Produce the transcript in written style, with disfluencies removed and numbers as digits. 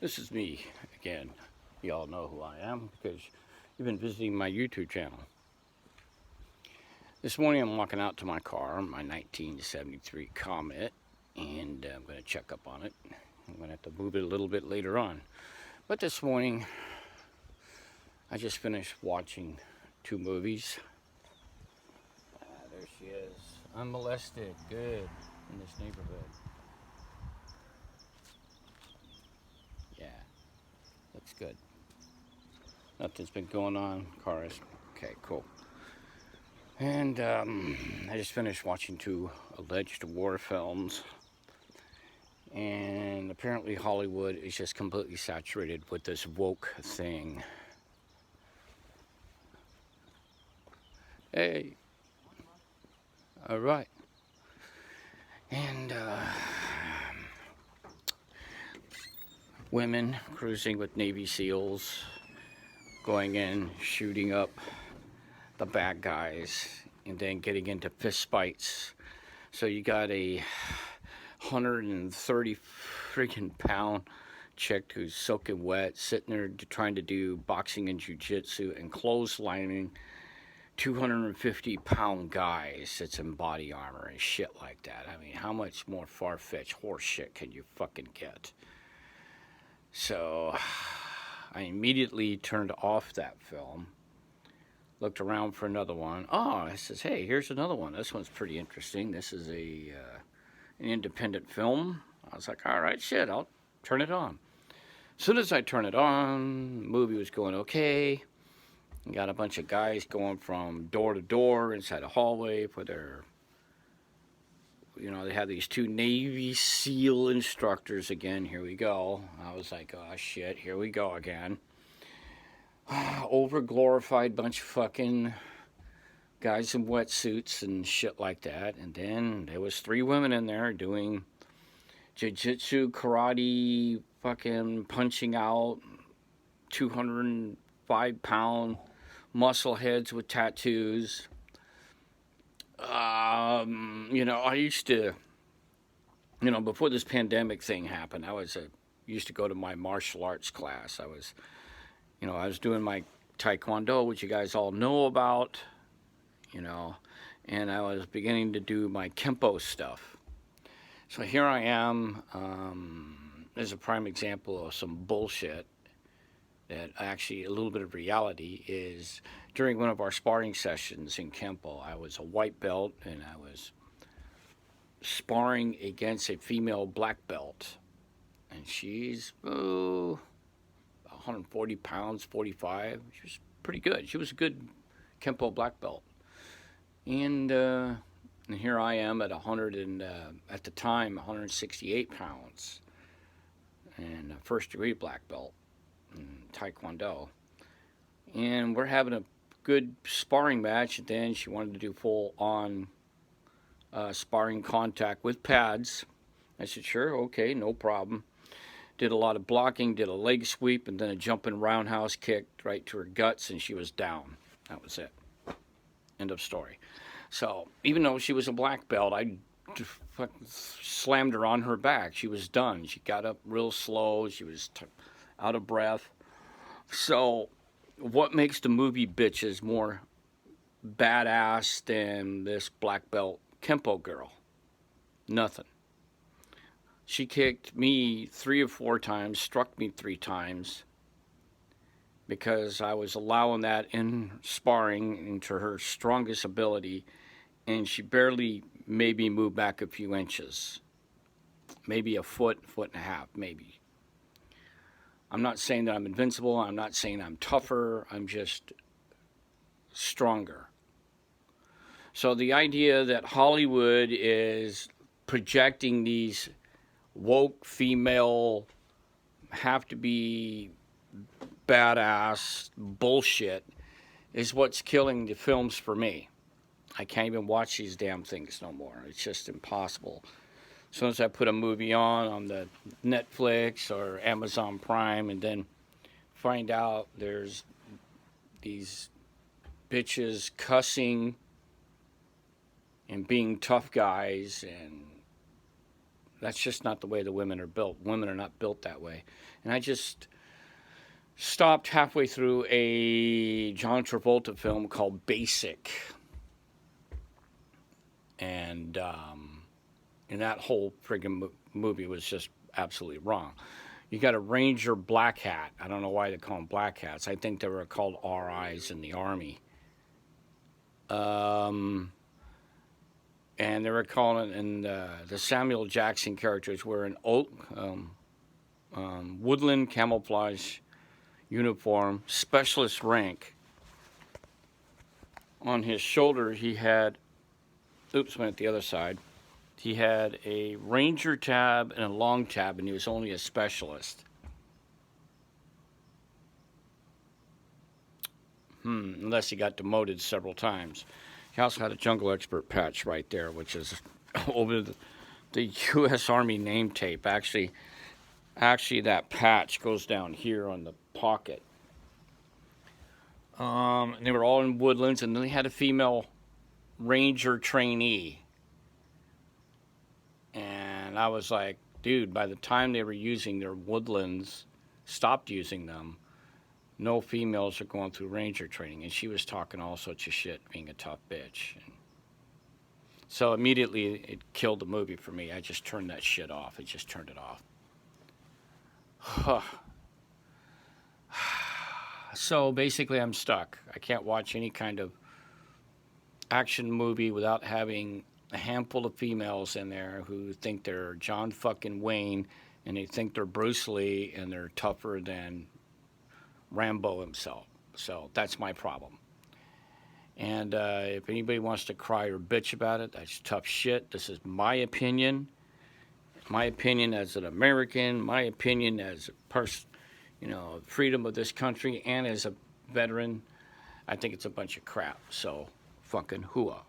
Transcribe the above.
This is me again. You all know who I am because you've been visiting my YouTube channel. This morning I'm walking out to my car, my 1973 Comet, and I'm going to check up on it. I'm going to have to move it a little bit later on. But this morning I just finished watching two movies. There she is, unmolested, good, in this neighborhood. Yeah, looks good. Nothing's been going on. Car is okay, cool. And I just finished watching two alleged war films. And apparently Hollywood is just completely saturated with this woke thing. Hey, all right. And women cruising with Navy SEALs, going in, shooting up the bad guys, and then getting into fist fights. So you got a 130 freaking pound chick who's soaking wet, sitting there trying to do boxing and jiu-jitsu and clotheslining 250-pound guys that's in body armor and shit like that. I mean, how much more far-fetched horse shit can you fucking get? So I immediately turned off that film, looked around for another one. Oh, I says, hey, here's another one. This one's pretty interesting. This is an independent film. I was like, all right, shit, I'll turn it on. As soon as I turn it on, the movie was going okay. You got a bunch of guys going from door to door inside a hallway for their, they have these two Navy SEAL instructors again. Here we go. I was like, oh, shit, here we go again. Over-glorified bunch of fucking guys in wetsuits and shit like that. And then there was three women in there doing jiu-jitsu, karate, fucking punching out 205-pound muscle heads with tattoos. I used to, before this pandemic thing happened, used to go to my martial arts class. I was doing my Taekwondo, which you guys all know about, and I was beginning to do my Kempo stuff. So here I am, as a prime example of some bullshit that actually a little bit of reality is during one of our sparring sessions in Kempo, I was a white belt and I was sparring against a female black belt. And she's 140 pounds, 45. She was pretty good. She was a good Kempo black belt. And here I am at 100 and at the time 168 pounds and first degree black belt in Taekwondo. And we're having a good sparring match. And then she wanted to do full on sparring contact with pads. I said, sure, okay, no problem. Did a lot of blocking, did a leg sweep, and then a jumping roundhouse kick right to her guts, and she was down. That was it. End of story. So even though she was a black belt, I slammed her on her back. She was done. She got up real slow. She was out of breath. So what makes the movie bitches more badass than this black belt Kempo girl? Nothing. She kicked me 3 or 4 times, struck me 3 times, because I was allowing that in sparring into her strongest ability, and she barely maybe moved back a few inches. Maybe a foot, foot and a half, maybe. I'm not saying that I'm invincible. I'm not saying I'm tougher. I'm just stronger. So the idea that Hollywood is projecting these woke female have to be badass bullshit is what's killing the films for me. I can't even watch these damn things no more. It's just impossible. As soon as I put a movie on the Netflix or Amazon Prime and then find out there's these bitches cussing and being tough guys, and that's just not the way the women are built. Women are not built that way. And I just stopped halfway through a John Travolta film called Basic. And that whole friggin' movie was just absolutely wrong. You got a Ranger Black Hat. I don't know why they call them Black Hats. I think they were called RIs in the Army. And they were calling it, and the Samuel Jackson characters were an woodland camouflage uniform, specialist rank. On his shoulder, he had, went at the other side. He had a Ranger tab and a long tab, and he was only a specialist. Unless he got demoted several times. He also had a jungle expert patch right there, which is over the U.S. Army name tape. Actually, that patch goes down here on the pocket. And they were all in woodlands, and then they had a female Ranger trainee. And I was like, dude, by the time they were using their woodlands, stopped using them, no females are going through Ranger training. And she was talking all sorts of shit, being a tough bitch. And so immediately it killed the movie for me. I just turned that shit off. I just turned it off. So basically I'm stuck. I can't watch any kind of action movie without having a handful of females in there who think they're John fucking Wayne, and they think they're Bruce Lee, and they're tougher than Rambo himself. So that's my problem. And if anybody wants to cry or bitch about it, that's tough shit. This is my opinion. My opinion as an American, my opinion as a person, freedom of this country, and as a veteran. I think it's a bunch of crap. So fucking hooah.